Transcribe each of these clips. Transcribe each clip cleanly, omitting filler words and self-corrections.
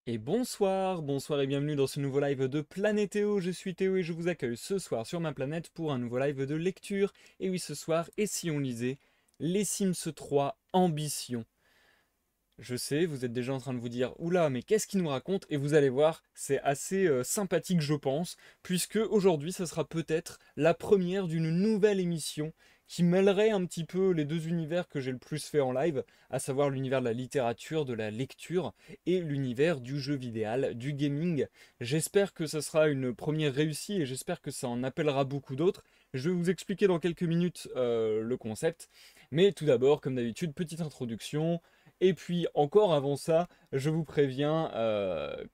Et bonsoir, bonsoir et bienvenue dans ce nouveau live de Planétéo. Je suis Théo et je vous accueille ce soir sur ma planète pour un nouveau live de lecture. Et oui, ce soir, et si on lisait Les Sims 3 Ambition. Je sais, vous êtes déjà en train de vous dire oula, mais qu'est-ce qu'il nous raconte? Et vous allez voir, c'est assez sympathique, je pense, puisque aujourd'hui, ça sera peut-être la première d'une nouvelle émission qui mêlerait un petit peu les deux univers que j'ai le plus fait en live, à savoir l'univers de la littérature, de la lecture et l'univers du jeu vidéo, du gaming. J'espère que ça sera une première réussie et j'espère que ça en appellera beaucoup d'autres. Je vais vous expliquer dans quelques minutes le concept. Mais tout d'abord, comme d'habitude, petite introduction. Et puis encore avant ça, je vous préviens,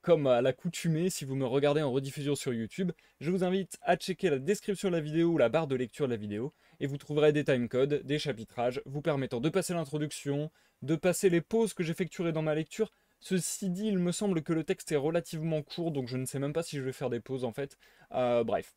comme à l'accoutumée, si vous me regardez en rediffusion sur YouTube, je vous invite à checker la description de la vidéo ou la barre de lecture de la vidéo, et vous trouverez des timecodes, des chapitrages, vous permettant de passer l'introduction, de passer les pauses que j'effectuerai dans ma lecture. Ceci dit, il me semble que le texte est relativement court, donc je ne sais même pas si je vais faire des pauses en fait. Bref,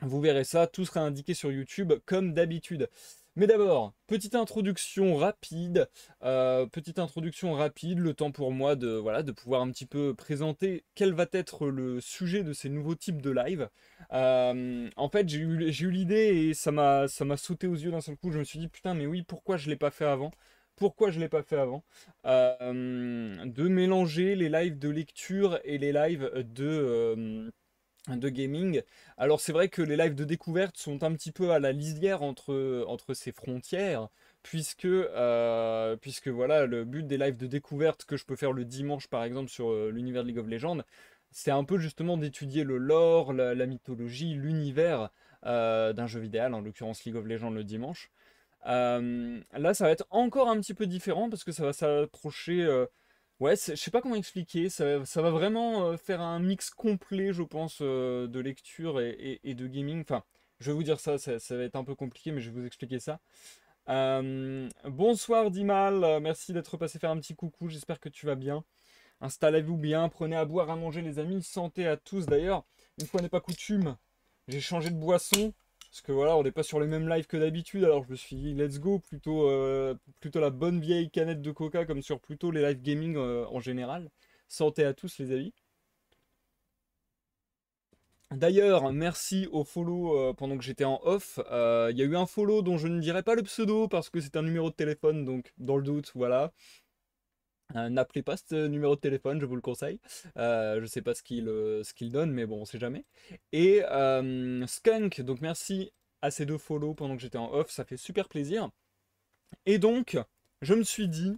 vous verrez ça, tout sera indiqué sur YouTube comme d'habitude. Mais d'abord, petite introduction rapide, le temps pour moi de, voilà, de pouvoir un petit peu présenter quel va être le sujet de ces nouveaux types de live. En fait, j'ai eu l'idée et ça m'a sauté aux yeux d'un seul coup. Je me suis dit, putain, mais oui, pourquoi je ne l'ai pas fait avant? Pourquoi je ne l'ai pas fait avant? De mélanger les lives de lecture et les lives de gaming. Alors c'est vrai que les lives de découverte sont un petit peu à la lisière entre ces frontières, puisque voilà, le but des lives de découverte que je peux faire le dimanche par exemple sur l'univers de League of Legends, c'est un peu justement d'étudier le lore, la mythologie, l'univers d'un jeu vidéo, en l'occurrence League of Legends le dimanche. Là, ça va être encore un petit peu différent parce que ça va s'approcher. Ouais, je sais pas comment expliquer. Ça va vraiment faire un mix complet, je pense, de lecture et de gaming. Enfin, je vais vous dire ça va être un peu compliqué, mais je vais vous expliquer ça. Bonsoir Dimal, merci d'être passé faire un petit coucou. J'espère que tu vas bien. Installez-vous bien, prenez à boire, à manger, les amis. Santé à tous d'ailleurs. Une fois n'est pas coutume, j'ai changé de boisson. Parce que voilà, on n'est pas sur les mêmes lives que d'habitude. Alors je me suis dit, let's go, plutôt la bonne vieille canette de coca, comme sur plutôt les live gaming en général. Santé à tous, les amis. D'ailleurs, merci au follow pendant que j'étais en off. Il y a eu un follow dont je ne dirai pas le pseudo parce que c'est un numéro de téléphone, donc dans le doute, voilà. N'appelez pas ce numéro de téléphone, je vous le conseille. Je sais pas ce qu'il donne, mais bon, on sait jamais. Et Skunk, donc merci à ces deux follow pendant que j'étais en off, ça fait super plaisir. Et donc, je me suis dit,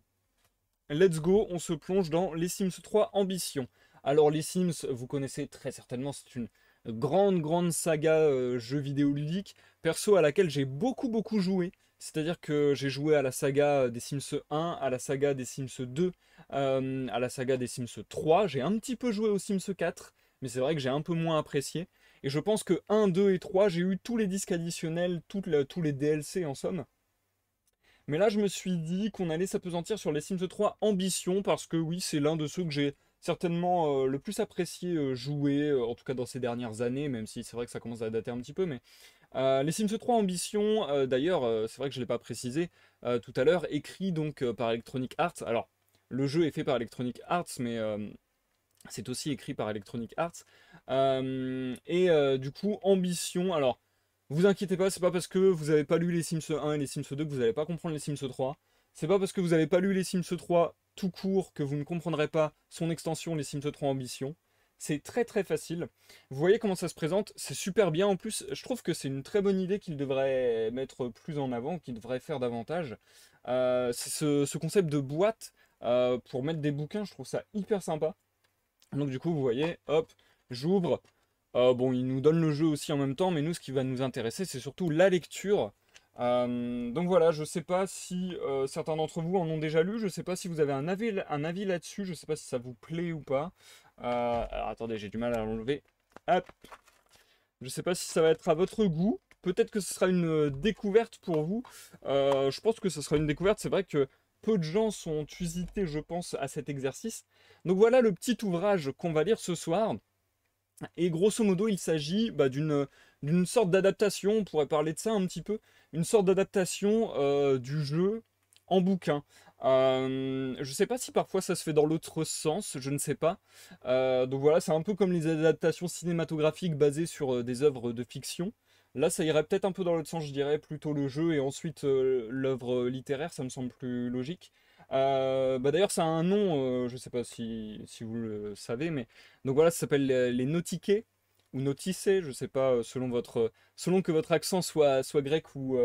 let's go, on se plonge dans les Sims 3 Ambition. Alors les Sims, vous connaissez très certainement, c'est une grande saga jeu vidéo ludique, perso à laquelle j'ai beaucoup joué. C'est-à-dire que j'ai joué à la saga des Sims 1, à la saga des Sims 2, à la saga des Sims 3. J'ai un petit peu joué aux Sims 4, mais c'est vrai que j'ai un peu moins apprécié. Et je pense que 1, 2 et 3, j'ai eu tous les disques additionnels, tous les DLC en somme. Mais là, je me suis dit qu'on allait s'apesantir sur les Sims 3 Ambition, parce que oui, c'est l'un de ceux que j'ai certainement le plus apprécié jouer, en tout cas dans ces dernières années, même si c'est vrai que ça commence à dater un petit peu. Mais les Sims 3 Ambition, d'ailleurs, c'est vrai que je ne l'ai pas précisé tout à l'heure, écrit donc par Electronic Arts. Alors, le jeu est fait par Electronic Arts, mais c'est aussi écrit par Electronic Arts. Du coup, Ambition, alors, vous inquiétez pas, c'est pas parce que vous n'avez pas lu les Sims 1 et les Sims 2 que vous n'allez pas comprendre les Sims 3. C'est pas parce que vous n'avez pas lu les Sims 3 tout court que vous ne comprendrez pas son extension, les Sims 3 Ambition. C'est très facile. Vous voyez comment ça se présente, c'est super bien. En plus, je trouve que c'est une très bonne idée qu'il devrait mettre plus en avant, qu'il devrait faire davantage. C'est ce concept de boîte pour mettre des bouquins, je trouve ça hyper sympa. Donc du coup, vous voyez, hop, j'ouvre. Bon, il nous donne le jeu aussi en même temps, mais nous, ce qui va nous intéresser, c'est surtout la lecture. Donc voilà, je sais pas si certains d'entre vous en ont déjà lu, je sais pas si vous avez un avis là-dessus, je sais pas si ça vous plaît ou pas. Alors attendez, j'ai du mal à l'enlever. Hop, je sais pas si ça va être à votre goût. Peut-être que ce sera une découverte pour vous. Je pense que ce sera une découverte. C'est vrai que peu de gens sont usités, je pense, à cet exercice. Donc voilà le petit ouvrage qu'on va lire ce soir. Et grosso modo, il s'agit d'une sorte d'adaptation, on pourrait parler de ça un petit peu, une sorte d'adaptation du jeu en bouquin. Je sais pas si parfois ça se fait dans l'autre sens, je ne sais pas. Donc voilà, c'est un peu comme les adaptations cinématographiques basées sur des œuvres de fiction. Là, ça irait peut-être un peu dans l'autre sens, je dirais, plutôt le jeu et ensuite l'œuvre littéraire, ça me semble plus logique. Bah d'ailleurs, ça a un nom, je sais pas si vous le savez, mais donc voilà, ça s'appelle les nautiqués ou nauticés, je sais pas, selon que votre accent soit grec ou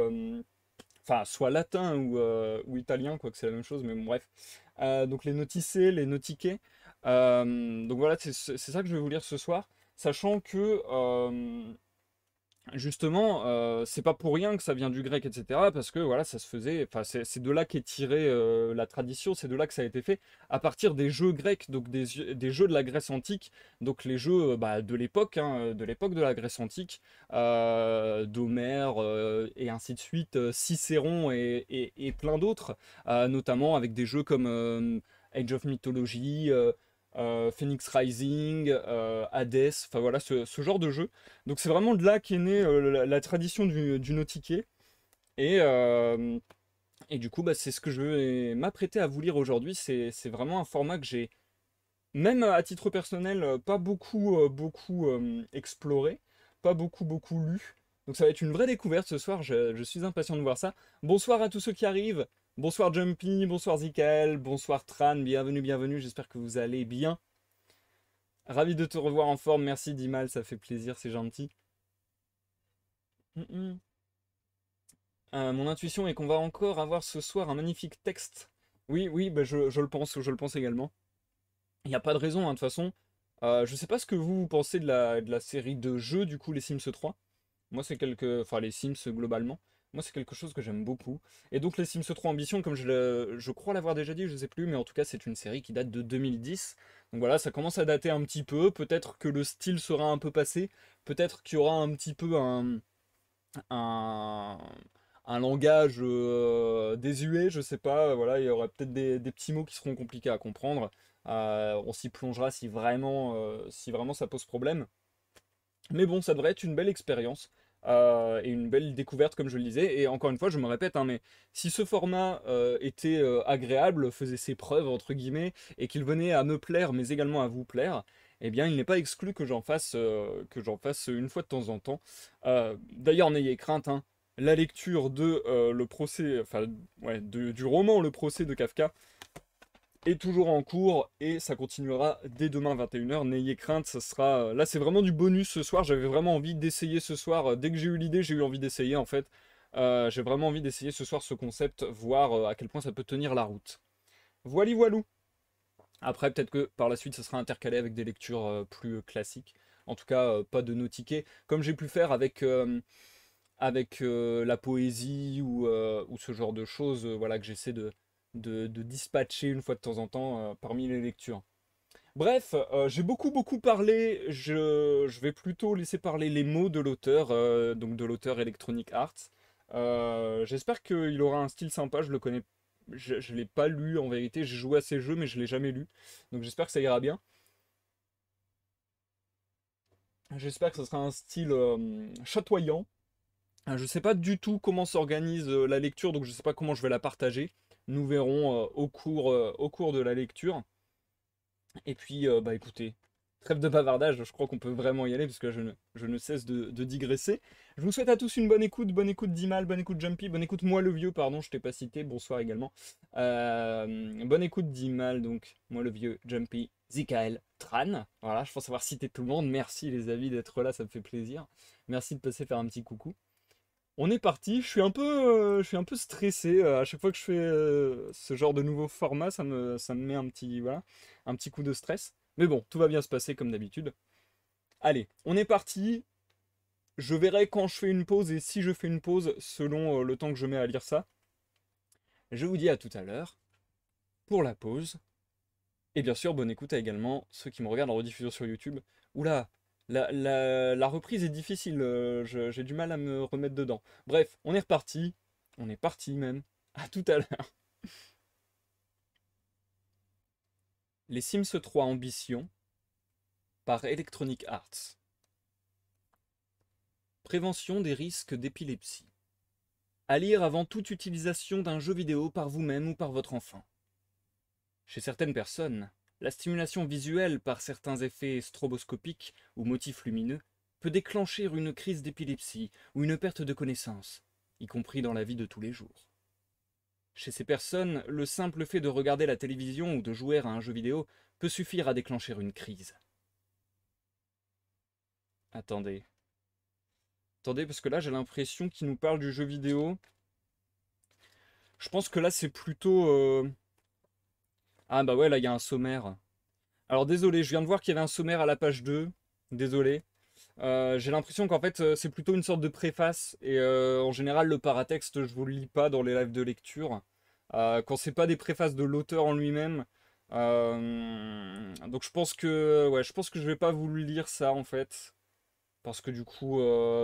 enfin, soit latin ou italien, quoi que c'est la même chose, mais bon, bref. Donc les nauticés, les nautiqués. Donc voilà, c'est ça que je vais vous lire ce soir, sachant que justement, c'est pas pour rien que ça vient du grec, etc. Parce que voilà, ça se faisait. Enfin, c'est de là qu'est tirée la tradition, c'est de là que ça a été fait, à partir des jeux grecs, donc des jeux de la Grèce antique, donc les jeux bah, de l'époque, hein, de l'époque de la Grèce antique, d'Homère et ainsi de suite, Cicéron et plein d'autres, notamment avec des jeux comme Age of Mythology. Phoenix Rising, Hades, enfin voilà, ce genre de jeu. Donc c'est vraiment de là qu'est née la tradition du nautiqué. Et, euh, et du coup, bah, c'est ce que je vais m'apprêter à vous lire aujourd'hui. C'est vraiment un format que j'ai, même à titre personnel, pas beaucoup exploré, pas beaucoup lu. Donc ça va être une vraie découverte ce soir, je suis impatient de voir ça. Bonsoir à tous ceux qui arrivent. Bonsoir Jumpy, bonsoir Zikael, bonsoir Tran, bienvenue, j'espère que vous allez bien. Ravi de te revoir en forme, merci Dimal, ça fait plaisir, c'est gentil. Mm, mm. Mon intuition est qu'on va encore avoir ce soir un magnifique texte. Oui, oui, bah je le pense également. Il n'y a pas de raison, hein, de toute façon. Je sais pas ce que vous pensez de la série de jeux, du coup, les Sims 3. Moi, c'est enfin, les Sims globalement. Moi, c'est quelque chose que j'aime beaucoup. Et donc, les Sims 3 Ambition, comme je crois l'avoir déjà dit, je sais plus, mais en tout cas, c'est une série qui date de 2010. Donc voilà, ça commence à dater un petit peu. Peut-être que le style sera un peu passé. Peut-être qu'il y aura un petit peu un, un langage désuet, je sais pas. Voilà, il y aura peut-être des petits mots qui seront compliqués à comprendre. On s'y plongera si vraiment ça pose problème. Mais bon, ça devrait être une belle expérience et une belle découverte, comme je le disais. Et encore une fois, je me répète, hein, mais si ce format était agréable, faisait ses preuves, entre guillemets, et qu'il venait à me plaire, mais également à vous plaire, eh bien, il n'est pas exclu que j'en fasse une fois de temps en temps. D'ailleurs, n'ayez crainte, hein, la lecture de le procès, enfin, ouais, du roman Le procès de Kafka est toujours en cours et ça continuera dès demain 21h. N'ayez crainte, ça sera. Là, c'est vraiment du bonus ce soir. J'avais vraiment envie d'essayer ce soir. Dès que j'ai eu l'idée, j'ai eu envie d'essayer en fait. J'ai vraiment envie d'essayer ce soir ce concept, voir à quel point ça peut tenir la route. Voili voilou. Après, peut-être que par la suite, ça sera intercalé avec des lectures plus classiques. En tout cas, pas de notiquer, comme j'ai pu faire avec la poésie ou ce genre de choses, voilà, que j'essaie de dispatcher une fois de temps en temps parmi les lectures. Bref, j'ai beaucoup parlé, je vais plutôt laisser parler les mots de l'auteur, donc de l'auteur Electronic Arts. J'espère qu'il aura un style sympa, je le connais, je l'ai pas lu en vérité, j'ai joué à ces jeux mais je l'ai jamais lu, donc j'espère que ça ira bien. J'espère que ce sera un style chatoyant. Je sais pas du tout comment s'organise la lecture, donc je sais pas comment je vais la partager. Nous verrons au cours de la lecture. Et puis, bah écoutez, trêve de bavardage, je crois qu'on peut vraiment y aller, parce que là, je ne cesse de digresser. Je vous souhaite à tous une bonne écoute Dimal, bonne écoute Jumpy, bonne écoute moi le vieux, pardon, je t'ai pas cité, bonsoir également. Bonne écoute Dimal, donc moi le vieux, Jumpy, Zikael, Tran. Voilà, je pense avoir cité tout le monde. Merci les amis d'être là, ça me fait plaisir. Merci de passer faire un petit coucou. On est parti, je suis un peu stressé. À chaque fois que je fais ce genre de nouveau format, ça me met voilà, un petit coup de stress. Mais bon, tout va bien se passer comme d'habitude. Allez, on est parti. Je verrai quand je fais une pause et si je fais une pause selon le temps que je mets à lire ça. Je vous dis à tout à l'heure pour la pause. Et bien sûr, bonne écoute à également ceux qui me regardent en rediffusion sur YouTube. Oula, la reprise est difficile, j'ai du mal à me remettre dedans. Bref, on est reparti. On est parti même. À tout à l'heure. Les Sims 3 Ambition par Electronic Arts. Prévention des risques d'épilepsie. À lire avant toute utilisation d'un jeu vidéo par vous-même ou par votre enfant. Chez certaines personnes, la stimulation visuelle par certains effets stroboscopiques ou motifs lumineux peut déclencher une crise d'épilepsie ou une perte de connaissance, y compris dans la vie de tous les jours. Chez ces personnes, le simple fait de regarder la télévision ou de jouer à un jeu vidéo peut suffire à déclencher une crise. Attendez. Attendez, parce que là j'ai l'impression qu'il nous parle du jeu vidéo. Je pense que là c'est plutôt... Ah bah ouais, là il y a un sommaire. Alors désolé, je viens de voir qu'il y avait un sommaire à la page 2. Désolé. J'ai l'impression qu'en fait c'est plutôt une sorte de préface. Et en général le paratexte je vous le lis pas dans les lives de lecture. Quand c'est pas des préfaces de l'auteur en lui-même. Donc je pense que ouais, je pense que je vais pas vous le lire ça en fait. Parce que du coup,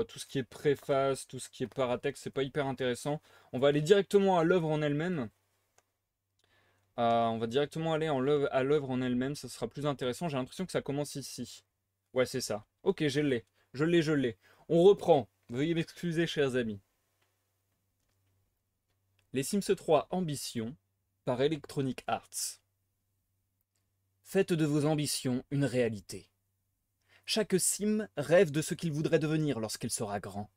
tout ce qui est préface, tout ce qui est paratexte, c'est pas hyper intéressant. On va aller directement à l'œuvre en elle-même. On va directement aller à l'œuvre en elle-même, ça sera plus intéressant. J'ai l'impression que ça commence ici. Ouais, c'est ça. Ok, je l'ai. Je l'ai, je l'ai. On reprend. Veuillez m'excuser, chers amis. Les Sims 3 Ambition par Electronic Arts. Faites de vos ambitions une réalité. Chaque Sim rêve de ce qu'il voudrait devenir lorsqu'il sera grand.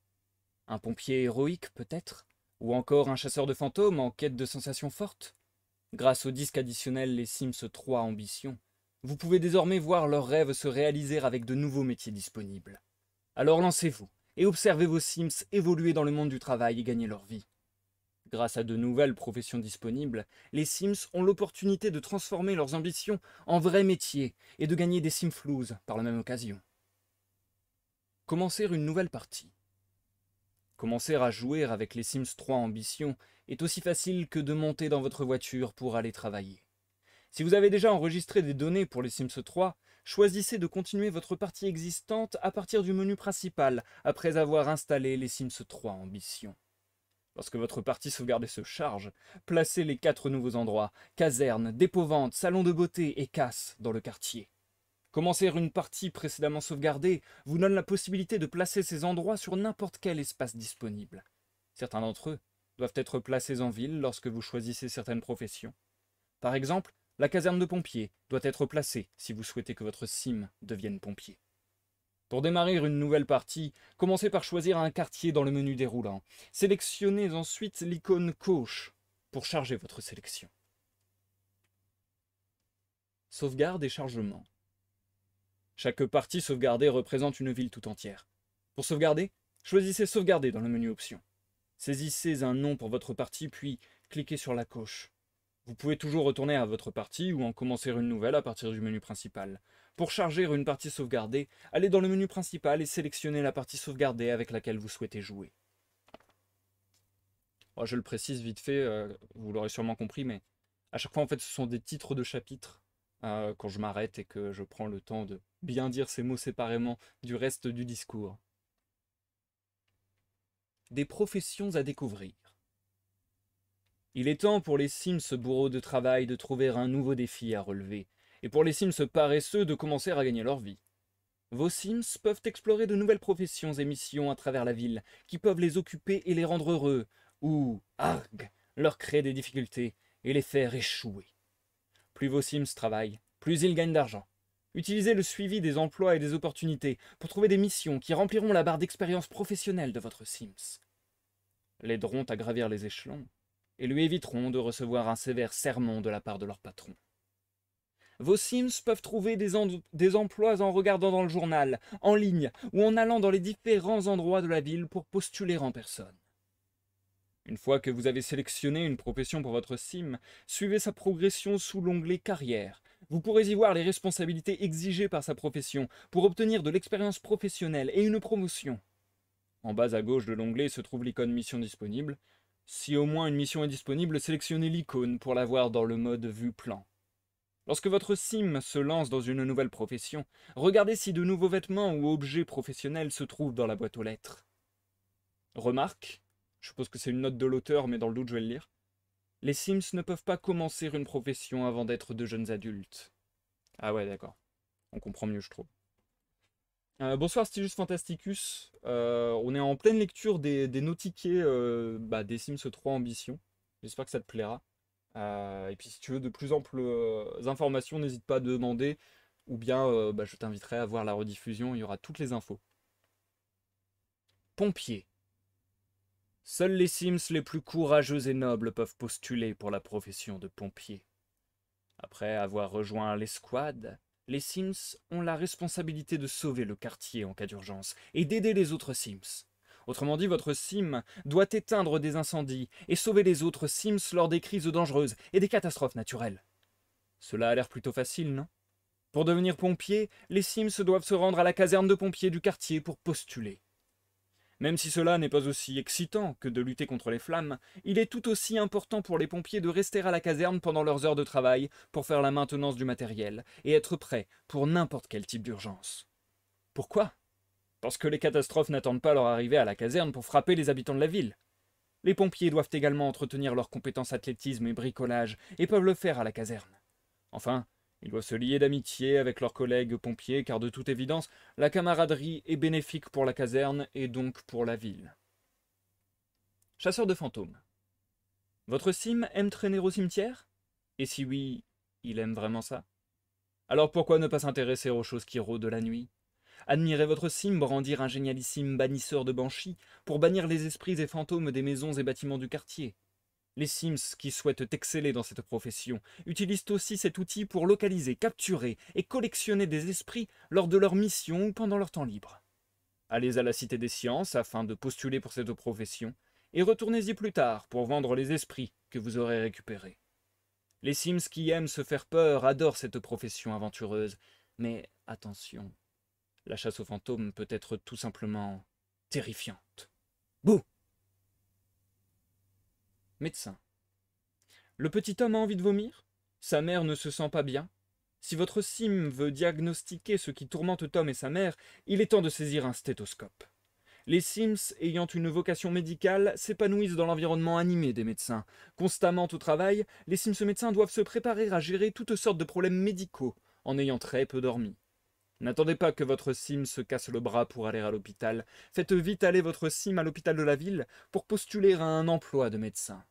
Un pompier héroïque, peut-être? Ou encore un chasseur de fantômes en quête de sensations fortes? Grâce au disque additionnel Les Sims 3 Ambition, vous pouvez désormais voir leurs rêves se réaliser avec de nouveaux métiers disponibles. Alors lancez-vous et observez vos Sims évoluer dans le monde du travail et gagner leur vie. Grâce à de nouvelles professions disponibles, les Sims ont l'opportunité de transformer leurs ambitions en vrais métiers et de gagner des Simflouz par la même occasion. Commencer une nouvelle partie. Commencer à jouer avec les Sims 3 Ambition est aussi facile que de monter dans votre voiture pour aller travailler. Si vous avez déjà enregistré des données pour les Sims 3, choisissez de continuer votre partie existante à partir du menu principal après avoir installé les Sims 3 Ambition. Lorsque votre partie sauvegardée se charge, placez les 4 nouveaux endroits, casernes, dépôt-vente, salon de beauté et casse dans le quartier. Commencer une partie précédemment sauvegardée vous donne la possibilité de placer ces endroits sur n'importe quel espace disponible. Certains d'entre eux doivent être placés en ville lorsque vous choisissez certaines professions. Par exemple, la caserne de pompiers doit être placée si vous souhaitez que votre sim devienne pompier. Pour démarrer une nouvelle partie, commencez par choisir un quartier dans le menu déroulant. Sélectionnez ensuite l'icône coche pour charger votre sélection. Sauvegarde et chargement. Chaque partie sauvegardée représente une ville tout entière. Pour sauvegarder, choisissez Sauvegarder dans le menu Options. Saisissez un nom pour votre partie, puis cliquez sur la coche. Vous pouvez toujours retourner à votre partie ou en commencer une nouvelle à partir du menu principal. Pour charger une partie sauvegardée, allez dans le menu principal et sélectionnez la partie sauvegardée avec laquelle vous souhaitez jouer. Bon, je le précise vite fait, vous l'aurez sûrement compris, mais à chaque fois en fait ce sont des titres de chapitres quand je m'arrête et que je prends le temps de bien dire ces mots séparément du reste du discours. Des professions à découvrir. Il est temps pour les Sims bourreaux de travail de trouver un nouveau défi à relever, et pour les Sims paresseux de commencer à gagner leur vie. Vos Sims peuvent explorer de nouvelles professions et missions à travers la ville, qui peuvent les occuper et les rendre heureux, ou, arg, leur créer des difficultés et les faire échouer. Plus vos Sims travaillent, plus ils gagnent d'argent. Utilisez le suivi des emplois et des opportunités pour trouver des missions qui rempliront la barre d'expérience professionnelle de votre Sims. L'aideront à gravir les échelons et lui éviteront de recevoir un sévère sermon de la part de leur patron. Vos Sims peuvent trouver des emplois en regardant dans le journal, en ligne ou en allant dans les différents endroits de la ville pour postuler en personne. Une fois que vous avez sélectionné une profession pour votre Sim, suivez sa progression sous l'onglet Carrière. Vous pourrez y voir les responsabilités exigées par sa profession pour obtenir de l'expérience professionnelle et une promotion. En bas à gauche de l'onglet se trouve l'icône Mission disponible. Si au moins une mission est disponible, sélectionnez l'icône pour la voir dans le mode Vue plan. Lorsque votre Sim se lance dans une nouvelle profession, regardez si de nouveaux vêtements ou objets professionnels se trouvent dans la boîte aux lettres. Remarque, je suppose que c'est une note de l'auteur, mais dans le doute je vais le lire. Les Sims ne peuvent pas commencer une profession avant d'être de jeunes adultes. Ah ouais, d'accord. On comprend mieux, je trouve. Bonsoir Stylus Fantasticus. On est en pleine lecture des notiquets des Sims 3 Ambition. J'espère que ça te plaira. Et puis si tu veux de plus amples informations, n'hésite pas à demander. Ou bien je t'inviterai à voir la rediffusion, il y aura toutes les infos. Pompier. Seuls les Sims les plus courageux et nobles peuvent postuler pour la profession de pompier. Après avoir rejoint l'escouade, les Sims ont la responsabilité de sauver le quartier en cas d'urgence et d'aider les autres Sims. Autrement dit, votre Sim doit éteindre des incendies et sauver les autres Sims lors des crises dangereuses et des catastrophes naturelles. Cela a l'air plutôt facile, non? Pour devenir pompier, les Sims doivent se rendre à la caserne de pompiers du quartier pour postuler. Même si cela n'est pas aussi excitant que de lutter contre les flammes, il est tout aussi important pour les pompiers de rester à la caserne pendant leurs heures de travail pour faire la maintenance du matériel et être prêts pour n'importe quel type d'urgence. Pourquoi? Parce que les catastrophes n'attendent pas leur arrivée à la caserne pour frapper les habitants de la ville. Les pompiers doivent également entretenir leurs compétences athlétisme et bricolage et peuvent le faire à la caserne. Enfin, ils doivent se lier d'amitié avec leurs collègues pompiers car de toute évidence, la camaraderie est bénéfique pour la caserne et donc pour la ville. Chasseur de fantômes. Votre Sim aime traîner au cimetière? Et si oui, il aime vraiment ça? Alors pourquoi ne pas s'intéresser aux choses qui rôdent la nuit? Admirez votre Sim brandir un génialissime bannisseur de Banshee pour bannir les esprits et fantômes des maisons et bâtiments du quartier. Les Sims qui souhaitent exceller dans cette profession utilisent aussi cet outil pour localiser, capturer et collectionner des esprits lors de leur mission ou pendant leur temps libre. Allez à la Cité des Sciences afin de postuler pour cette profession et retournez-y plus tard pour vendre les esprits que vous aurez récupérés. Les Sims qui aiment se faire peur adorent cette profession aventureuse, mais attention, la chasse aux fantômes peut être tout simplement terrifiante. Bouh! Médecin. Le petit homme a envie de vomir? Sa mère ne se sent pas bien? Si votre Sim veut diagnostiquer ce qui tourmente Tom et sa mère, il est temps de saisir un stéthoscope. Les Sims ayant une vocation médicale s'épanouissent dans l'environnement animé des médecins. Constamment au travail, les Sims médecins doivent se préparer à gérer toutes sortes de problèmes médicaux en ayant très peu dormi. N'attendez pas que votre Sim se casse le bras pour aller à l'hôpital. Faites vite aller votre Sim à l'hôpital de la ville pour postuler à un emploi de médecin.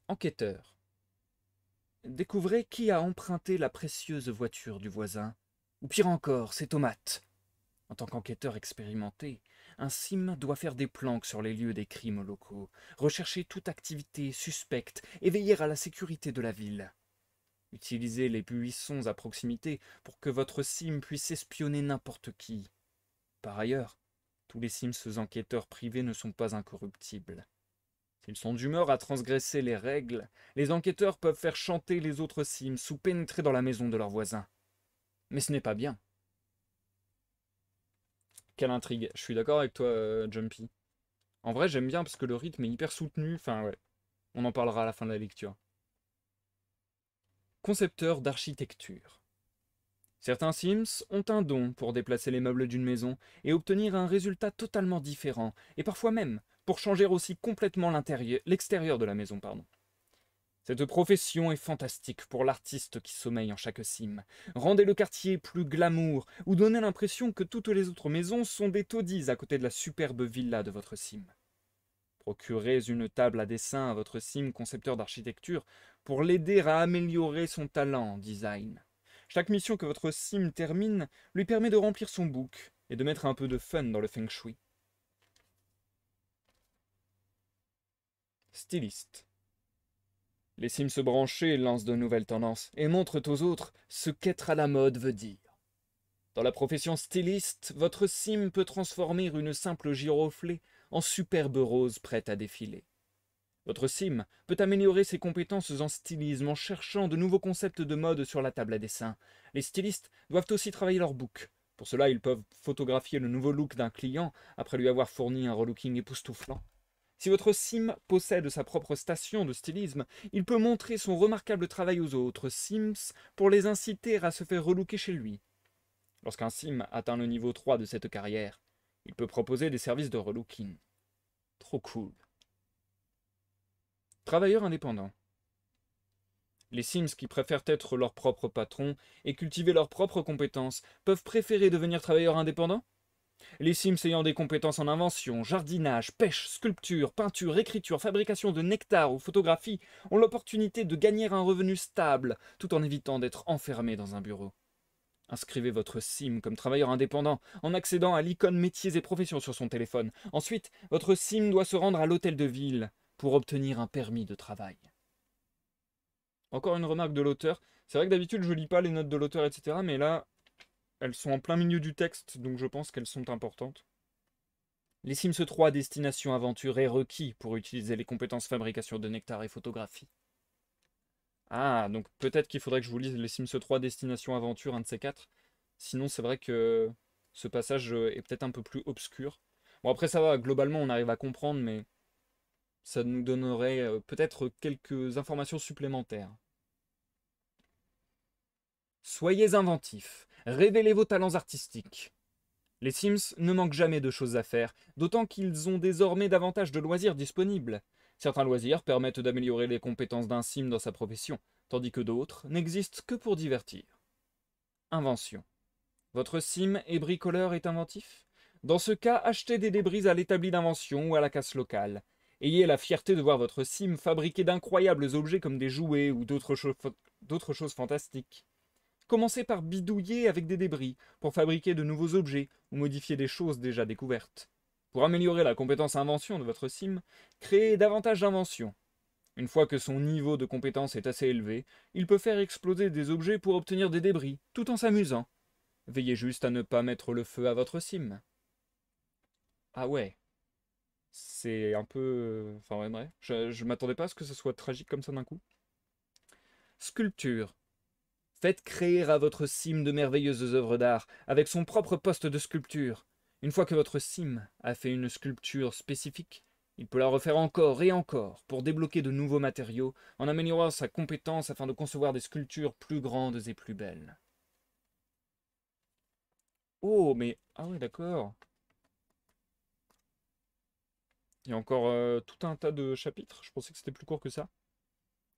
Enquêteur. Découvrez qui a emprunté la précieuse voiture du voisin. Ou pire encore, ses tomates. En tant qu'enquêteur expérimenté, un Sim doit faire des planques sur les lieux des crimes locaux, rechercher toute activité suspecte et veiller à la sécurité de la ville. Utilisez les buissons à proximité pour que votre Sim puisse espionner n'importe qui. Par ailleurs, tous les Sims enquêteurs privés ne sont pas incorruptibles. S'ils sont d'humeur à transgresser les règles, les enquêteurs peuvent faire chanter les autres Sims ou pénétrer dans la maison de leurs voisins. Mais ce n'est pas bien. Quelle intrigue. Je suis d'accord avec toi, Jumpy. En vrai, j'aime bien parce que le rythme est hyper soutenu. Enfin, ouais. On en parlera à la fin de la lecture. Concepteur d'architecture. Certains Sims ont un don pour déplacer les meubles d'une maison et obtenir un résultat totalement différent, et parfois même pour changer aussi complètement l'extérieur de la maison, pardon. Cette profession est fantastique pour l'artiste qui sommeille en chaque Sim. Rendez le quartier plus glamour ou donnez l'impression que toutes les autres maisons sont des taudis à côté de la superbe villa de votre Sim. Procurez une table à dessin à votre Sim concepteur d'architecture pour l'aider à améliorer son talent en design. Chaque mission que votre Sim termine lui permet de remplir son book et de mettre un peu de fun dans le feng shui. Styliste. Les Sims branchés lancent de nouvelles tendances et montrent aux autres ce qu'être à la mode veut dire. Dans la profession styliste, votre Sim peut transformer une simple giroflée en superbe rose prête à défiler. Votre Sim peut améliorer ses compétences en stylisme en cherchant de nouveaux concepts de mode sur la table à dessin. Les stylistes doivent aussi travailler leur book. Pour cela, ils peuvent photographier le nouveau look d'un client après lui avoir fourni un relooking époustouflant. Si votre Sim possède sa propre station de stylisme, il peut montrer son remarquable travail aux autres Sims pour les inciter à se faire relooker chez lui. Lorsqu'un Sim atteint le niveau 3 de cette carrière, il peut proposer des services de relooking. Trop cool. Travailleur indépendant. Les Sims qui préfèrent être leurs propres patrons et cultiver leurs propres compétences peuvent préférer devenir travailleurs indépendants? Les Sims ayant des compétences en invention, jardinage, pêche, sculpture, peinture, écriture, fabrication de nectar ou photographie ont l'opportunité de gagner un revenu stable tout en évitant d'être enfermés dans un bureau. Inscrivez votre Sim comme travailleur indépendant en accédant à l'icône métiers et professions sur son téléphone. Ensuite, votre Sim doit se rendre à l'hôtel de ville pour obtenir un permis de travail. Encore une remarque de l'auteur. C'est vrai que d'habitude je lis pas les notes de l'auteur, etc. Mais là, elles sont en plein milieu du texte, donc je pense qu'elles sont importantes. Les Sims 3 Destination Aventure est requis pour utiliser les compétences fabrication de nectar et photographie. Ah, donc peut-être qu'il faudrait que je vous lise les Sims 3 Destination Aventure, un de ces quatre. Sinon, c'est vrai que ce passage est peut-être un peu plus obscur. Bon, après, ça va, globalement, on arrive à comprendre, mais ça nous donnerait peut-être quelques informations supplémentaires. Soyez inventifs, révélez vos talents artistiques. Les Sims ne manquent jamais de choses à faire, d'autant qu'ils ont désormais davantage de loisirs disponibles. Certains loisirs permettent d'améliorer les compétences d'un Sim dans sa profession, tandis que d'autres n'existent que pour divertir. Invention. Votre Sim et bricoleur est inventif? Dans ce cas, achetez des débris à l'établi d'invention ou à la casse locale. Ayez la fierté de voir votre Sim fabriquer d'incroyables objets comme des jouets ou d'autres choses fantastiques. Commencez par bidouiller avec des débris pour fabriquer de nouveaux objets ou modifier des choses déjà découvertes. Pour améliorer la compétence invention de votre Sim, créez davantage d'inventions. Une fois que son niveau de compétence est assez élevé, il peut faire exploser des objets pour obtenir des débris, tout en s'amusant. Veillez juste à ne pas mettre le feu à votre Sim. Ah ouais, c'est un peu... Enfin ouais, bref, je m'attendais pas à ce que ce soit tragique comme ça d'un coup. Sculpture. Faites créer à votre Sim de merveilleuses œuvres d'art, avec son propre poste de sculpture. Une fois que votre Sim a fait une sculpture spécifique, il peut la refaire encore et encore pour débloquer de nouveaux matériaux, en améliorant sa compétence afin de concevoir des sculptures plus grandes et plus belles. Oh, mais... Ah ouais, d'accord. Il y a encore tout un tas de chapitres, je pensais que c'était plus court que ça.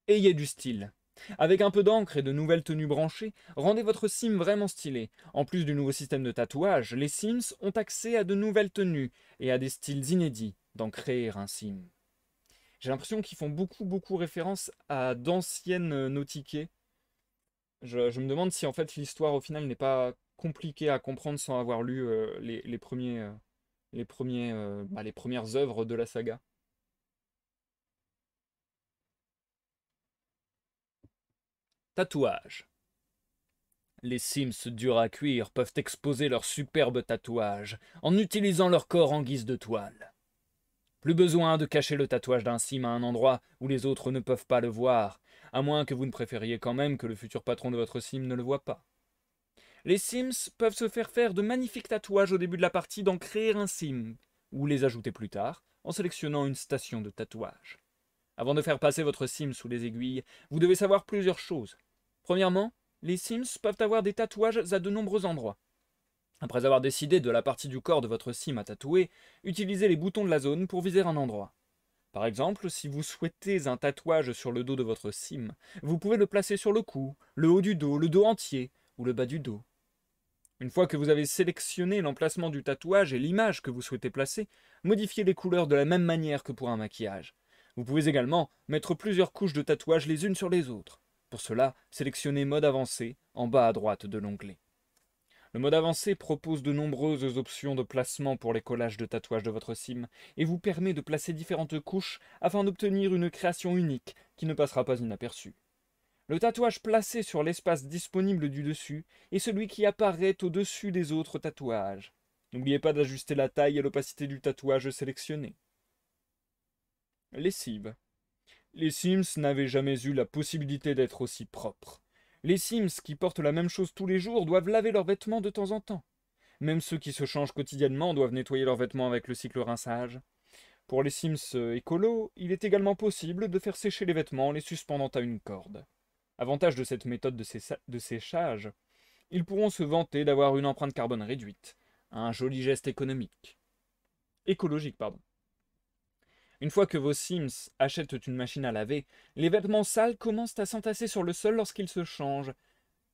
Ayez du style. Avec un peu d'encre et de nouvelles tenues branchées, rendez votre Sim vraiment stylé. En plus du nouveau système de tatouage, les Sims ont accès à de nouvelles tenues et à des styles inédits dans créer un Sim. J'ai l'impression qu'ils font beaucoup référence à d'anciennes nautiquées. Je me demande si en fait l'histoire au final n'est pas compliquée à comprendre sans avoir lu les premiers, les premières œuvres de la saga. Tatouage. Les Sims durs à cuire peuvent exposer leurs superbes tatouages en utilisant leur corps en guise de toile. Plus besoin de cacher le tatouage d'un Sim à un endroit où les autres ne peuvent pas le voir, à moins que vous ne préfériez quand même que le futur patron de votre Sim ne le voie pas. Les Sims peuvent se faire de magnifiques tatouages au début de la partie d'en créer un Sim, ou les ajouter plus tard en sélectionnant une station de tatouage. Avant de faire passer votre Sim sous les aiguilles, vous devez savoir plusieurs choses. Premièrement, les Sims peuvent avoir des tatouages à de nombreux endroits. Après avoir décidé de la partie du corps de votre Sim à tatouer, utilisez les boutons de la zone pour viser un endroit. Par exemple, si vous souhaitez un tatouage sur le dos de votre Sim, vous pouvez le placer sur le cou, le haut du dos, le dos entier ou le bas du dos. Une fois que vous avez sélectionné l'emplacement du tatouage et l'image que vous souhaitez placer, modifiez les couleurs de la même manière que pour un maquillage. Vous pouvez également mettre plusieurs couches de tatouage les unes sur les autres. Pour cela, sélectionnez Mode avancé en bas à droite de l'onglet. Le mode avancé propose de nombreuses options de placement pour les collages de tatouages de votre Sim et vous permet de placer différentes couches afin d'obtenir une création unique qui ne passera pas inaperçue. Le tatouage placé sur l'espace disponible du dessus est celui qui apparaît au-dessus des autres tatouages. N'oubliez pas d'ajuster la taille et l'opacité du tatouage sélectionné. Lessive. Les Sims n'avaient jamais eu la possibilité d'être aussi propres. Les Sims qui portent la même chose tous les jours doivent laver leurs vêtements de temps en temps. Même ceux qui se changent quotidiennement doivent nettoyer leurs vêtements avec le cycle rinçage. Pour les Sims écolos, il est également possible de faire sécher les vêtements en les suspendant à une corde. Avantage de cette méthode de séchage, ils pourront se vanter d'avoir une empreinte carbone réduite. Un joli geste économique. Écologique, pardon. Une fois que vos Sims achètent une machine à laver, les vêtements sales commencent à s'entasser sur le sol lorsqu'ils se changent.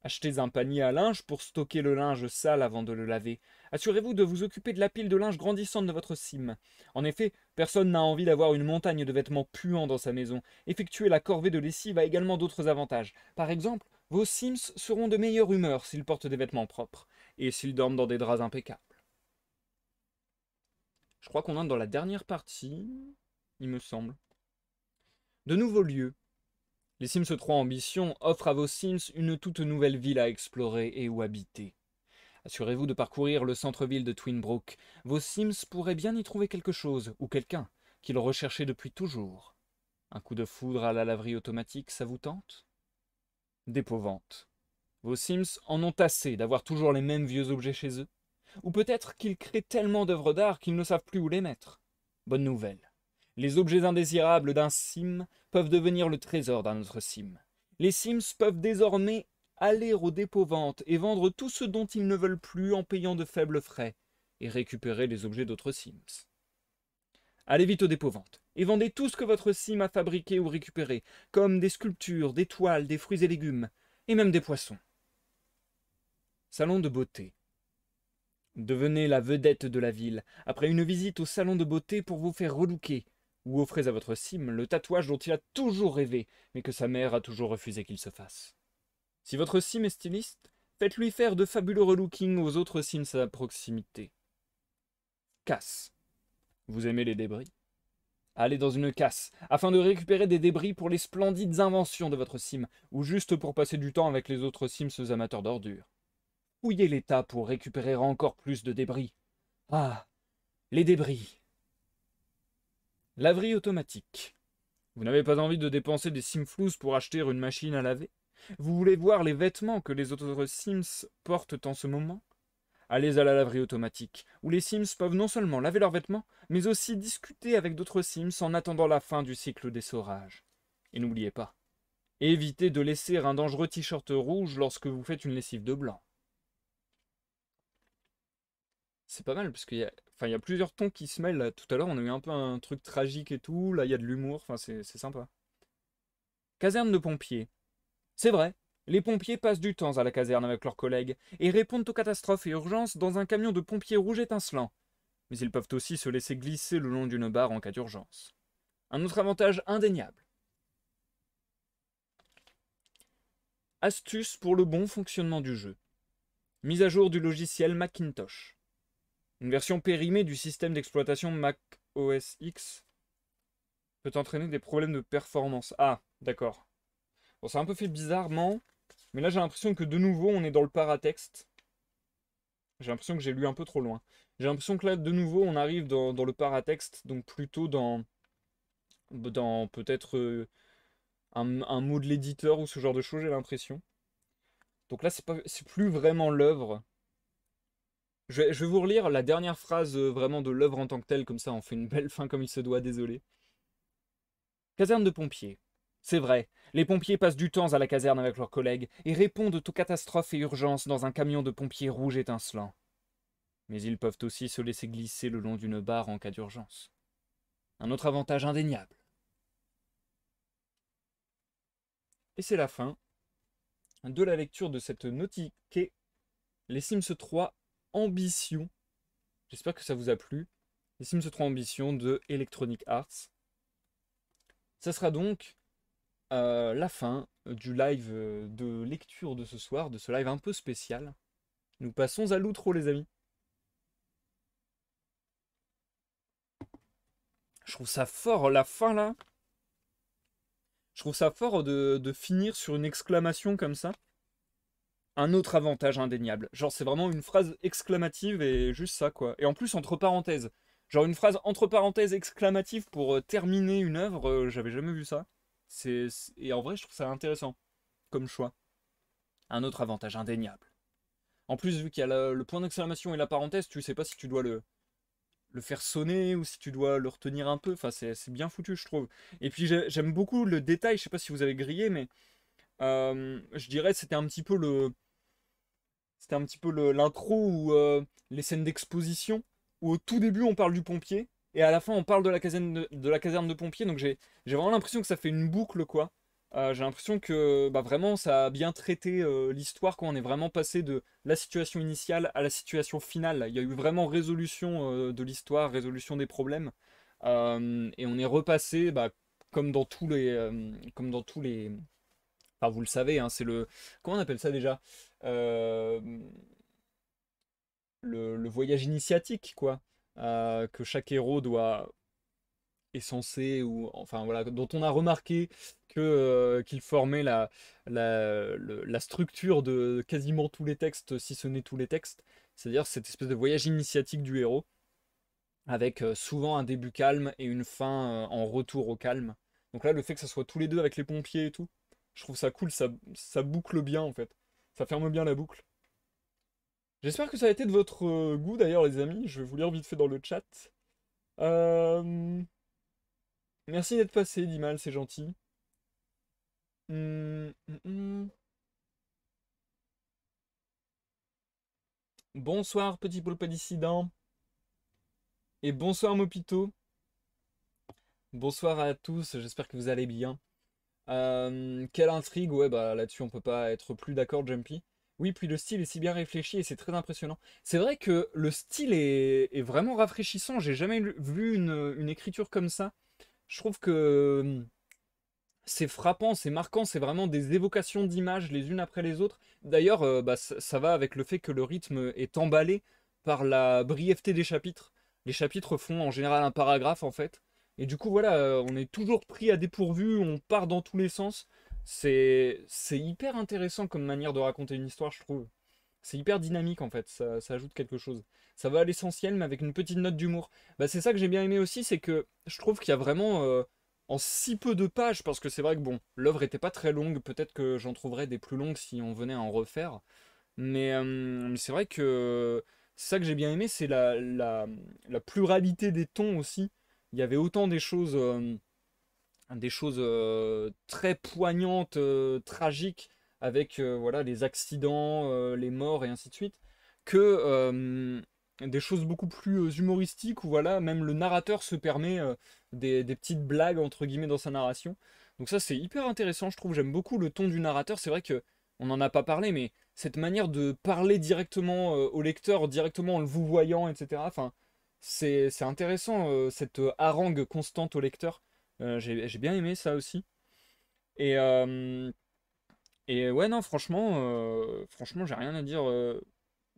Achetez un panier à linge pour stocker le linge sale avant de le laver. Assurez-vous de vous occuper de la pile de linge grandissante de votre sim. En effet, personne n'a envie d'avoir une montagne de vêtements puants dans sa maison. Effectuer la corvée de lessive a également d'autres avantages. Par exemple, vos Sims seront de meilleure humeur s'ils portent des vêtements propres et s'ils dorment dans des draps impeccables. Je crois qu'on entre dans la dernière partie, il me semble. De nouveaux lieux. Les Sims 3 Ambition offrent à vos Sims une toute nouvelle ville à explorer et où habiter. Assurez-vous de parcourir le centre-ville de Twinbrook. Vos Sims pourraient bien y trouver quelque chose, ou quelqu'un, qu'ils recherchaient depuis toujours. Un coup de foudre à la laverie automatique, ça vous tente? Dépôt-vente. Vos Sims en ont assez d'avoir toujours les mêmes vieux objets chez eux. Ou peut-être qu'ils créent tellement d'œuvres d'art qu'ils ne savent plus où les mettre. Bonne nouvelle. Les objets indésirables d'un sim peuvent devenir le trésor d'un autre sim. Les Sims peuvent désormais aller au dépôt-vente et vendre tout ce dont ils ne veulent plus en payant de faibles frais et récupérer les objets d'autres Sims. Allez vite au dépôt-vente et vendez tout ce que votre sim a fabriqué ou récupéré, comme des sculptures, des toiles, des fruits et légumes, et même des poissons. Salon de beauté. Devenez la vedette de la ville après une visite au salon de beauté pour vous faire relooker, ou offrez à votre sim le tatouage dont il a toujours rêvé, mais que sa mère a toujours refusé qu'il se fasse. Si votre sim est styliste, faites-lui faire de fabuleux relooking aux autres sims à proximité. Casse. Vous aimez les débris? Allez dans une casse, afin de récupérer des débris pour les splendides inventions de votre sim, ou juste pour passer du temps avec les autres sims amateurs d'ordures. Fouillez l'état pour récupérer encore plus de débris. Ah, les débris. Laverie automatique. Vous n'avez pas envie de dépenser des simflous pour acheter une machine à laver? Vous voulez voir les vêtements que les autres Sims portent en ce moment? Allez à la laverie automatique, où les Sims peuvent non seulement laver leurs vêtements, mais aussi discuter avec d'autres Sims en attendant la fin du cycle d'essorage. Et n'oubliez pas, évitez de laisser un dangereux t-shirt rouge lorsque vous faites une lessive de blanc. C'est pas mal, parce il y a plusieurs tons qui se mêlent. Là, tout à l'heure, on a eu un peu un truc tragique et tout. Là, il y a de l'humour. Enfin, c'est sympa. Caserne de pompiers. C'est vrai, les pompiers passent du temps à la caserne avec leurs collègues et répondent aux catastrophes et urgences dans un camion de pompiers rouge étincelant. Mais ils peuvent aussi se laisser glisser le long d'une barre en cas d'urgence. Un autre avantage indéniable. Astuce pour le bon fonctionnement du jeu. Mise à jour du logiciel Macintosh. Une version périmée du système d'exploitation Mac OS X peut entraîner des problèmes de performance. Ah, d'accord. Bon, c'est un peu fait bizarrement, mais là j'ai l'impression que de nouveau on est dans le paratexte. J'ai l'impression que j'ai lu un peu trop loin. J'ai l'impression que là de nouveau on arrive dans le paratexte, donc plutôt dans peut-être un mot de l'éditeur ou ce genre de choses, j'ai l'impression. Donc là c'est plus vraiment l'œuvre. Je vais vous relire la dernière phrase vraiment de l'œuvre en tant que telle, comme ça on fait une belle fin comme il se doit, désolé. Caserne de pompiers. C'est vrai, les pompiers passent du temps à la caserne avec leurs collègues et répondent aux catastrophes et urgences dans un camion de pompiers rouge étincelant. Mais ils peuvent aussi se laisser glisser le long d'une barre en cas d'urgence. Un autre avantage indéniable. Et c'est la fin de la lecture de cette notiquée Les Sims 3 Ambition. J'espère que ça vous a plu. Les Sims 3 Ambition de Electronic Arts. Ça sera donc la fin du live de lecture de ce soir, de ce live un peu spécial. Nous passons à l'outro, les amis. Je trouve ça fort, la fin là. Je trouve ça fort de finir sur une exclamation comme ça. Un autre avantage indéniable. Genre, c'est vraiment une phrase exclamative et juste ça, quoi. Et en plus, entre parenthèses. Genre, une phrase entre parenthèses exclamative pour terminer une œuvre, j'avais jamais vu ça. Et en vrai, je trouve ça intéressant comme choix. Un autre avantage indéniable. En plus, vu qu'il y a le point d'exclamation et la parenthèse, tu sais pas si tu dois le faire sonner ou si tu dois le retenir un peu. Enfin, c'est bien foutu, je trouve. Et puis, j'aime beaucoup le détail. Je sais pas si vous avez grillé, mais je dirais c'était un petit peu l'intro ou les scènes d'exposition où au tout début on parle du pompier et à la fin on parle de la caserne de pompiers, donc j'ai vraiment l'impression que ça fait une boucle, quoi. J'ai l'impression que bah, vraiment ça a bien traité l'histoire, quand on est vraiment passé de la situation initiale à la situation finale. Il y a eu vraiment résolution de l'histoire, résolution des problèmes. Et on est repassé, bah, comme dans tous les, enfin vous le savez, hein, c'est le, comment on appelle ça déjà? Euh, le voyage initiatique, quoi. Que chaque héros doit est censé, ou enfin voilà, dont on a remarqué que qu'il formait la structure de quasiment tous les textes, si ce n'est tous les textes, c'est-à-dire cette espèce de voyage initiatique du héros, avec souvent un début calme et une fin en retour au calme. Donc là, le fait que ça soit tous les deux avec les pompiers et tout, je trouve ça cool, ça boucle bien en fait, ça ferme bien la boucle. J'espère que ça a été de votre goût d'ailleurs, les amis. Je vais vous lire vite fait dans le chat. Euh, Merci d'être passé, Dimal, c'est gentil. Hum. Bonsoir, petit poulpe dissident. Et bonsoir, Mopito. Bonsoir à tous, j'espère que vous allez bien. Quelle intrigue, ouais, bah là-dessus on peut pas être plus d'accord, Jumpy. Oui, puis le style est si bien réfléchi et c'est très impressionnant. C'est vrai que le style est vraiment rafraîchissant. J'ai jamais vu une écriture comme ça. Je trouve que c'est frappant, c'est marquant, c'est vraiment des évocations d'images les unes après les autres. D'ailleurs, bah, ça va avec le fait que le rythme est emballé par la brièveté des chapitres. Les chapitres font en général un paragraphe en fait. Et du coup, voilà, on est toujours pris à dépourvu, on part dans tous les sens. C'est hyper intéressant comme manière de raconter une histoire, je trouve. C'est hyper dynamique en fait, ça ajoute quelque chose. Ça va à l'essentiel, mais avec une petite note d'humour. Bah, c'est ça que j'ai bien aimé aussi, c'est que je trouve qu'il y a vraiment, en si peu de pages, parce que c'est vrai que bon, l'œuvre était pas très longue, peut-être que j'en trouverais des plus longues si on venait à en refaire. Mais c'est vrai que c'est ça que j'ai bien aimé, c'est la pluralité des tons aussi. Il y avait autant des choses très poignantes, tragiques, avec voilà, les accidents, les morts et ainsi de suite, que des choses beaucoup plus humoristiques, où voilà, même le narrateur se permet des petites blagues entre guillemets dans sa narration. Donc ça c'est hyper intéressant, je trouve. J'aime beaucoup le ton du narrateur. C'est vrai que on n'en a pas parlé, mais cette manière de parler directement au lecteur, directement en le vous voyant, etc. Enfin, c'est intéressant, cette harangue constante au lecteur. J'ai bien aimé ça aussi. Et, euh, et ouais, non, franchement, j'ai rien à dire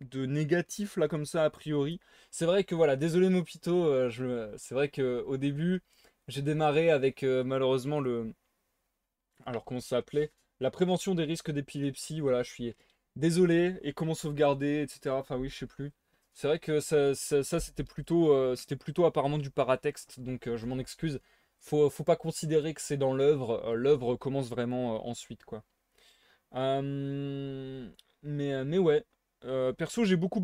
de négatif là comme ça a priori. C'est vrai que voilà, désolé Mopito, c'est vrai que au début, j'ai démarré avec malheureusement alors comment ça s'appelait? La prévention des risques d'épilepsie. Voilà, je suis désolé, et comment sauvegarder, etc. Enfin oui, je sais plus. C'est vrai que ça, c'était plutôt apparemment du paratexte, donc je m'en excuse. Faut pas considérer que c'est dans l'œuvre. L'œuvre commence vraiment ensuite, quoi. Euh, mais ouais, perso, j'ai beaucoup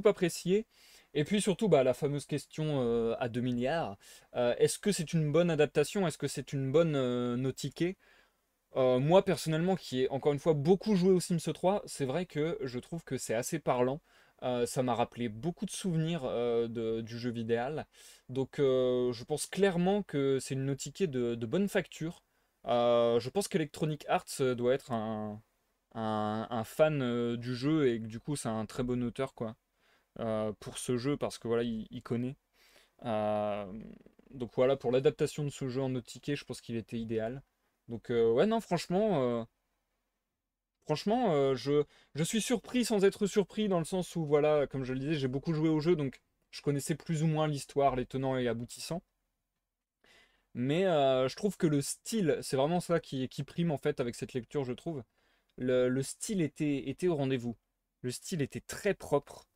apprécié. Et puis surtout, bah, la fameuse question à 2 milliards. Est-ce que c'est une bonne adaptation? Est-ce que c'est une bonne Nautique? Moi personnellement, qui ai encore une fois beaucoup joué aux Sims 3, c'est vrai que je trouve que c'est assez parlant. Ça m'a rappelé beaucoup de souvenirs du jeu vidéo. Donc je pense clairement que c'est une Nautique de bonne facture. Je pense qu'Electronic Arts doit être un fan du jeu, et que du coup c'est un très bon auteur, quoi, pour ce jeu, parce que voilà, il connaît. Euh, donc voilà, pour l'adaptation de ce jeu en Nautique, je pense qu'il était idéal. Donc ouais, non, franchement, je suis surpris sans être surpris, dans le sens où, voilà, comme je le disais, j'ai beaucoup joué au jeu, donc je connaissais plus ou moins l'histoire, les tenants et aboutissants. Mais je trouve que le style, c'est vraiment ça qui prime en fait avec cette lecture, je trouve. Le style était au rendez-vous. Le style était très propre,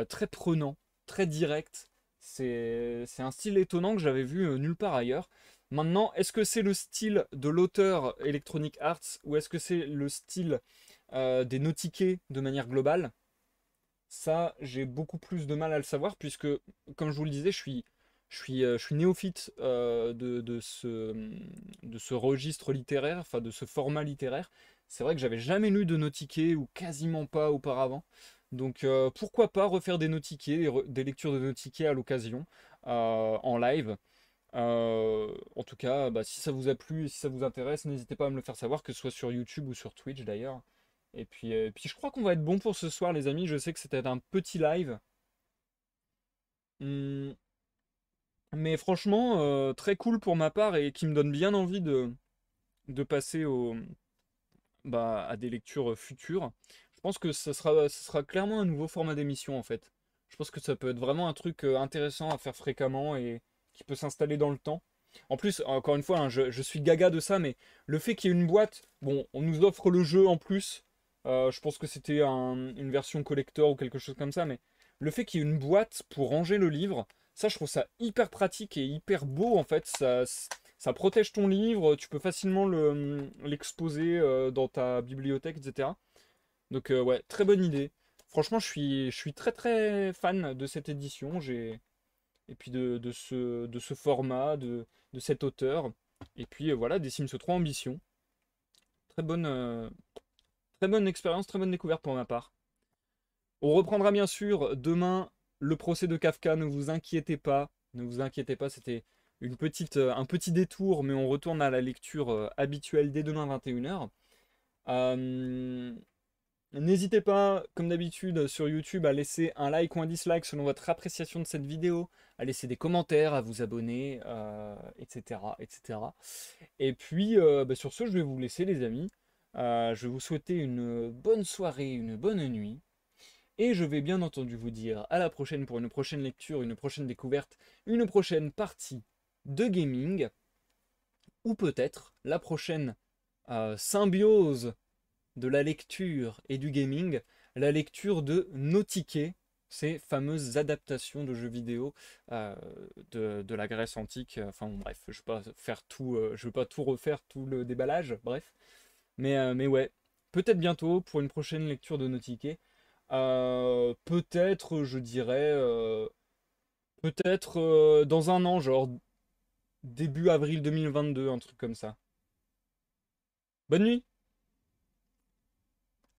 très prenant, très direct. C'est un style étonnant que j'avais vu nulle part ailleurs. Maintenant, est-ce que c'est le style de l'auteur Electronic Arts, ou est-ce que c'est le style des Nautiqués de manière globale? Ça, j'ai beaucoup plus de mal à le savoir, puisque, comme je vous le disais, je suis néophyte de ce registre littéraire, enfin de ce format littéraire. C'est vrai que j'avais jamais lu de Nautiqué, ou quasiment pas auparavant. Donc pourquoi pas refaire des Nautiqués, des lectures de Nautiqué à l'occasion. en live. En tout cas, bah, si ça vous a plu et si ça vous intéresse, n'hésitez pas à me le faire savoir, que ce soit sur YouTube ou sur Twitch d'ailleurs. Et puis je crois qu'on va être bon pour ce soir, les amis. Je sais que c'était un petit live. Hmm, mais franchement, très cool pour ma part et qui me donne bien envie de passer à des lectures futures. Je pense que ce sera clairement un nouveau format d'émission en fait. Je pense que ça peut être vraiment un truc intéressant à faire fréquemment et qui peut s'installer dans le temps. En plus, encore une fois, hein, je suis gaga de ça, mais le fait qu'il y ait une boîte, bon, on nous offre le jeu en plus. Je pense que c'était une version collector ou quelque chose comme ça, mais le fait qu'il y ait une boîte pour ranger le livre, ça, je trouve ça hyper pratique et hyper beau en fait. Ça protège ton livre, tu peux facilement l'exposer dans ta bibliothèque, etc. Donc ouais, très bonne idée. Franchement, je suis très très fan de cette édition. Et puis de ce format, de cet auteur. Et puis voilà, des Sims 3 Ambition. Très bonne, très bonne expérience, très bonne découverte pour ma part. On reprendra bien sûr demain le procès de Kafka, ne vous inquiétez pas. Ne vous inquiétez pas, c'était un petit détour, mais on retourne à la lecture habituelle dès demain 21h. N'hésitez pas, comme d'habitude, sur YouTube, à laisser un like ou un dislike selon votre appréciation de cette vidéo, à laisser des commentaires, à vous abonner, etc., etc. Et puis, sur ce, je vais vous laisser, les amis. Je vais vous souhaiter une bonne soirée, une bonne nuit. Et je vais bien entendu vous dire à la prochaine pour une prochaine lecture, une prochaine découverte, une prochaine partie de gaming, ou peut-être la prochaine symbiose de la lecture et du gaming, la lecture de Nautiquet, ces fameuses adaptations de jeux vidéo de la Grèce antique. Enfin bon, bref, je ne vais pas faire tout, je vais pas tout refaire, tout le déballage, bref. Mais ouais, peut-être bientôt pour une prochaine lecture de Nautiquet. Peut-être, je dirais, peut-être dans un an, genre début avril 2022, un truc comme ça. Bonne nuit!